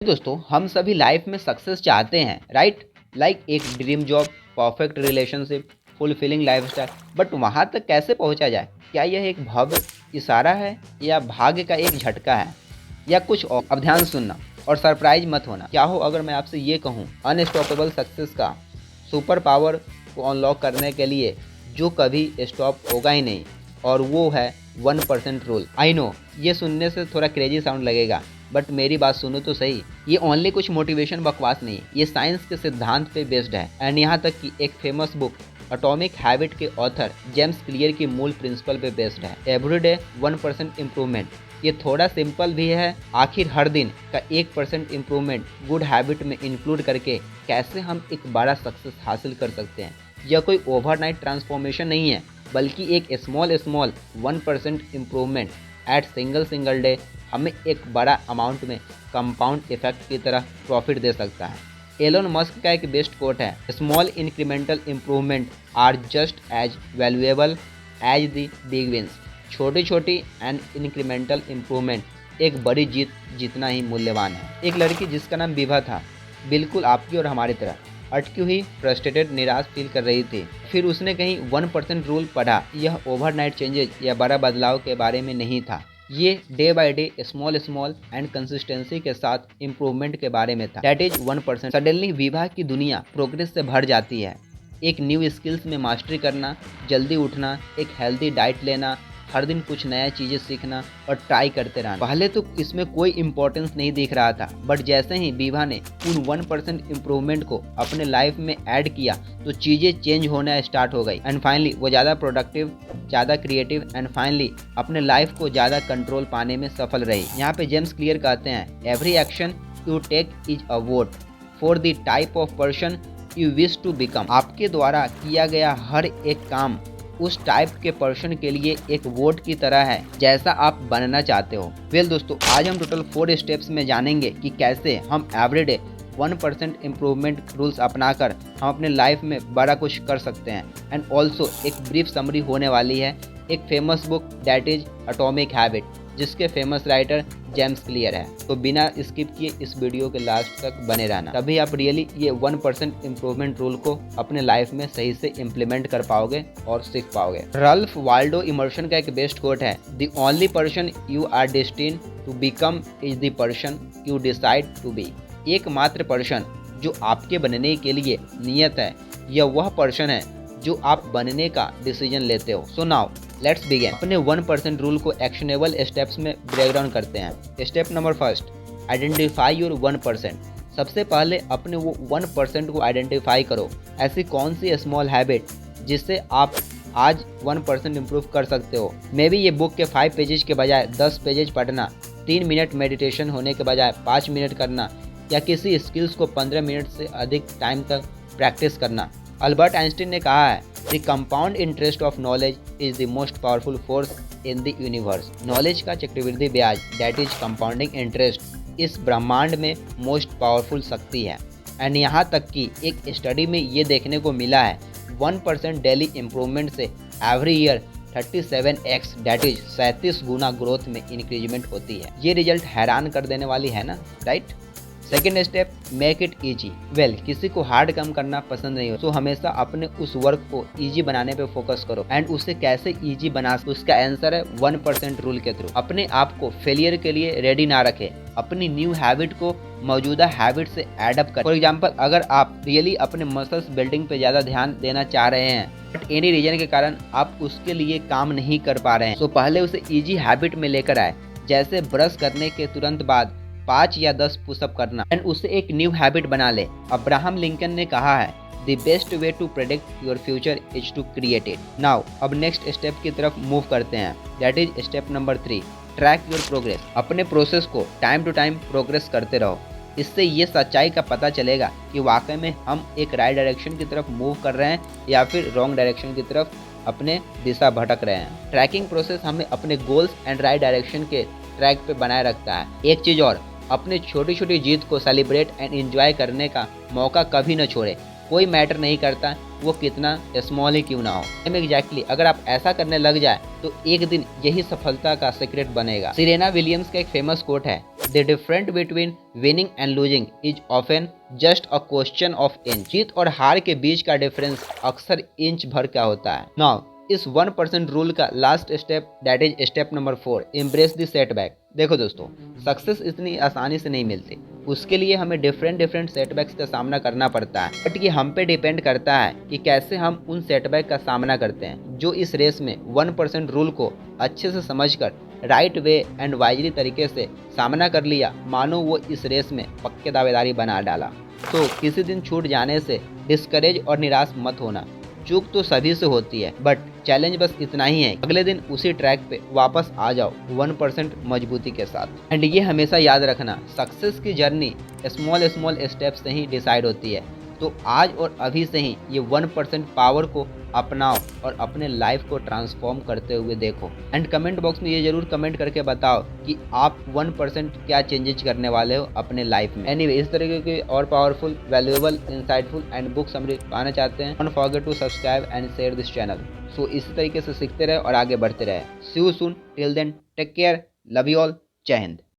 दोस्तों हम सभी लाइफ में सक्सेस चाहते हैं, राइट? लाइक एक dream job, perfect relationship, fulfilling lifestyle. But वहाँ तक कैसे पहुँचा जाए? क्या यह एक भव्य इशारा है या भाग्य का एक झटका है या कुछ और? अब ध्यान सुनना और सरप्राइज मत होना। क्या हो अगर मैं आपसे ये कहूँ, अनस्टॉपेबल सक्सेस का सुपर पावर को अनलॉक करने के लिए जो कभी स्टॉप होगा ही नहीं, और वो है 1% रूल। आई नो ये सुनने से थोड़ा क्रेजी साउंड लगेगा, बट मेरी बात सुनो तो सही। ये ओनली कुछ मोटिवेशन बकवास नहीं है, ये साइंस के सिद्धांत पे बेस्ड है। एंड यहाँ तक कि एक फेमस बुक एटॉमिक हैबिट के ऑथर जेम्स क्लियर की मूल प्रिंसिपल पे बेस्ड है। Everyday 1% improvement. ये थोड़ा सिंपल भी है। आखिर हर दिन का 1% इम्प्रूवमेंट गुड हैबिट में इंक्लूड करके कैसे हम एक बड़ा सक्सेस हासिल कर सकते हैं। यह कोई ओवरनाइट ट्रांसफॉर्मेशन नहीं है, बल्कि एक small 1% improvement at single day हमें एक बड़ा अमाउंट में कंपाउंड इफेक्ट की तरह प्रॉफिट दे सकता है। एलोन मस्क का एक बेस्ट कोट है, small incremental improvement are just as valuable as the big wins. छोटी छोटी एंड इंक्रीमेंटल इम्प्रूवमेंट एक बड़ी जीत जितना ही मूल्यवान है। एक लड़की जिसका नाम विभा था, बिल्कुल आपकी और हमारी तरह अटकी हुई, फ्रस्ट्रेटेड, निराश फील कर रही थी। फिर उसने कहीं 1% रूल पढ़ा। यह ओवरनाइट चेंजेस या बड़ा बदलाव के बारे में नहीं था, ये day by day small and consistency के साथ इम्प्रूवमेंट के बारे में था। That is 1%। सडनली विवाह की दुनिया प्रोग्रेस से भर जाती है। एक न्यू स्किल्स में मास्टरी करना, जल्दी उठना, एक हेल्दी डाइट लेना, हर दिन कुछ नया चीज़ें सीखना और ट्राई करते रहना। पहले तो इसमें कोई इम्पोर्टेंस नहीं दिख रहा था, बट जैसे ही विभा ने उन 1% इम्प्रूवमेंट को अपने लाइफ में ऐड किया तो चीज़ें चेंज होना स्टार्ट हो गई। एंड फाइनली वो ज़्यादा प्रोडक्टिव, ज़्यादा क्रिएटिव एंड फाइनली अपने लाइफ को ज़्यादा कंट्रोल पाने में सफल रही। यहाँ पे जेम्स क्लियर कहते हैं, every action you take is a vote for the type of person you wish to become. आपके द्वारा किया गया हर एक काम उस टाइप के पर्सन के लिए एक वोट की तरह है जैसा आप बनना चाहते हो। वेल दोस्तों, आज हम टोटल 4 स्टेप्स में जानेंगे कि कैसे हम एवरीडे 1% इम्प्रूवमेंट रूल्स अपनाकर हम अपने लाइफ में बड़ा कुछ कर सकते हैं। एंड ऑल्सो एक ब्रीफ समरी होने वाली है एक famous book that is atomic habit, जिसके फेमस राइटर जेम्स क्लियर है। तो बिना स्किप किए इस वीडियो के लास्ट तक बने रहना, तभी आप रियली ये 1% इम्प्रूवमेंट रूल को अपने लाइफ में सही से इम्प्लीमेंट कर पाओगे और सीख पाओगे। राल्फ वाल्डो इमर्सन का एक बेस्ट कोट है, the only person you are destined to become is the person you decide to be. एकमात्र पर्सन जो आपके बनने के लिए नियत है, यह वह पर्सन है जो आप बनने का डिसीजन लेते हो। So now let's begin. अपने 1% रूल को एक्शनेबल स्टेप्स में ब्रेक डाउन करते हैं। Step number 1, identify your 1%। सबसे पहले अपने वो 1% को आइडेंटिफाई करो। ऐसी कौन सी स्मॉल हैबिट जिससे आप आज 1% इम्प्रूव कर सकते हो। मे बी ये बुक के 5 पेजेज के बजाय 10 पेजेज पढ़ना, 3 मिनट मेडिटेशन होने के बजाय 5 मिनट करना, या किसी स्किल्स को 15 मिनट से अधिक टाइम तक प्रैक्टिस करना। अल्बर्ट आइंस्टीन ने कहा है, the compound interest of knowledge is the most powerful force in the universe. Knowledge का चक्रवृद्धि ब्याज दैट इज कंपाउंडिंग इंटरेस्ट इस ब्रह्मांड में मोस्ट पावरफुल शक्ति है। एंड यहाँ तक कि एक स्टडी में ये देखने को मिला है 1% डेली इम्प्रूवमेंट से every year 37x that is 37 Guna growth में इंक्रीजमेंट होती है। ये रिजल्ट हैरान कर देने वाली है ना, right? Second step, make it easy. Well, किसी को हार्ड काम करना पसंद नहीं हो, तो हमेशा अपने उस वर्क को ईजी बनाने पे फोकस करो। एंड उसे कैसे ईजी बना, उसका आंसर है 1% रूल के थ्रू। अपने आप को फेलियर के लिए रेडी ना रखे, अपनी न्यू हैबिट को मौजूदा हैबिट से एडअप करें। फॉर एग्जाम्पल, अगर आप रियली अपने मसल्स बिल्डिंग पे ज़्यादा ध्यान देना चाह रहे हैं बट एनी रीजन के कारण आप उसके लिए काम नहीं कर पा रहे हैं, तो पहले उसे ईजी हैबिट में लेकर आए। जैसे ब्रश करने के तुरंत बाद 5 या 10 पुशअप करना, एंड उसे एक न्यू हैबिट बना ले। अब्राहम लिंकन ने कहा है, the best way to predict your future is to create it now. अब नेक्स्ट स्टेप की तरफ मूव करते हैं, that is step number 3, track your progress. अपने प्रोसेस को टाइम टू टाइम प्रोग्रेस करते रहो। इससे ये सच्चाई का पता चलेगा कि वाकई में हम एक राइट डायरेक्शन की तरफ मूव कर रहे हैं या फिर रॉन्ग डायरेक्शन की तरफ अपने दिशा भटक रहे हैं। ट्रैकिंग प्रोसेस हमें अपने गोल्स एंड राइट डायरेक्शन के ट्रैक पे बनाए रखता है। एक चीज़ और, अपने छोटी छोटी जीत को सेलिब्रेट एंड एंजॉय करने का मौका कभी न छोड़े। कोई मैटर नहीं करता वो कितना स्मॉल ही क्यों ना हो। एग्जैक्टली अगर आप ऐसा करने लग जाए तो एक दिन यही सफलता का सीक्रेट बनेगा। सिरेना विलियम्स का एक फेमस कोट है, the difference between winning and losing is often just a question of inch. जीत और हार के बीच का डिफरेंस अक्सर इंच भर का होता है। नाउ इस 1% रूल का last step, that is step number 4, embrace the setback. देखो दोस्तों, सक्सेस इतनी आसानी से नहीं मिलती, उसके लिए हमें डिफरेंट सेटबैक्स का सामना करना पड़ता है। बट ये हम पे डिपेंड करता है कि कैसे हम उन सेटबैक का सामना करते हैं। जो इस रेस में 1% रूल को अच्छे से समझकर राइट वे एंड वाइजली तरीके से सामना कर लिया, मानो वो इस रेस में पक्के दावेदारी बना डाला। तो किसी दिन छूट जाने से डिस्करेज और निराश मत होना। चूक तो सभी से होती है, बट चैलेंज बस इतना ही है, अगले दिन उसी ट्रैक पे वापस आ जाओ 1% मजबूती के साथ। एंड ये हमेशा याद रखना, सक्सेस की जर्नी स्मॉल स्टेप से ही डिसाइड होती है। तो आज और अभी से ही ये 1% पावर को अपनाओ और अपने लाइफ को ट्रांसफॉर्म करते हुए देखो। एंड कमेंट बॉक्स में ये जरूर कमेंट करके बताओ कि आप 1% क्या चेंजेस करने वाले हो अपने लाइफ में। एनीवे, इस तरीके के और powerful, valuable, insightful and book summary पाना चाहते हैं, don't forget to subscribe and share this channel. So इसी तरीके से सीखते रहे और आगे बढ़ते रहे। See you soon, till then take care, love you all, Jai Hind.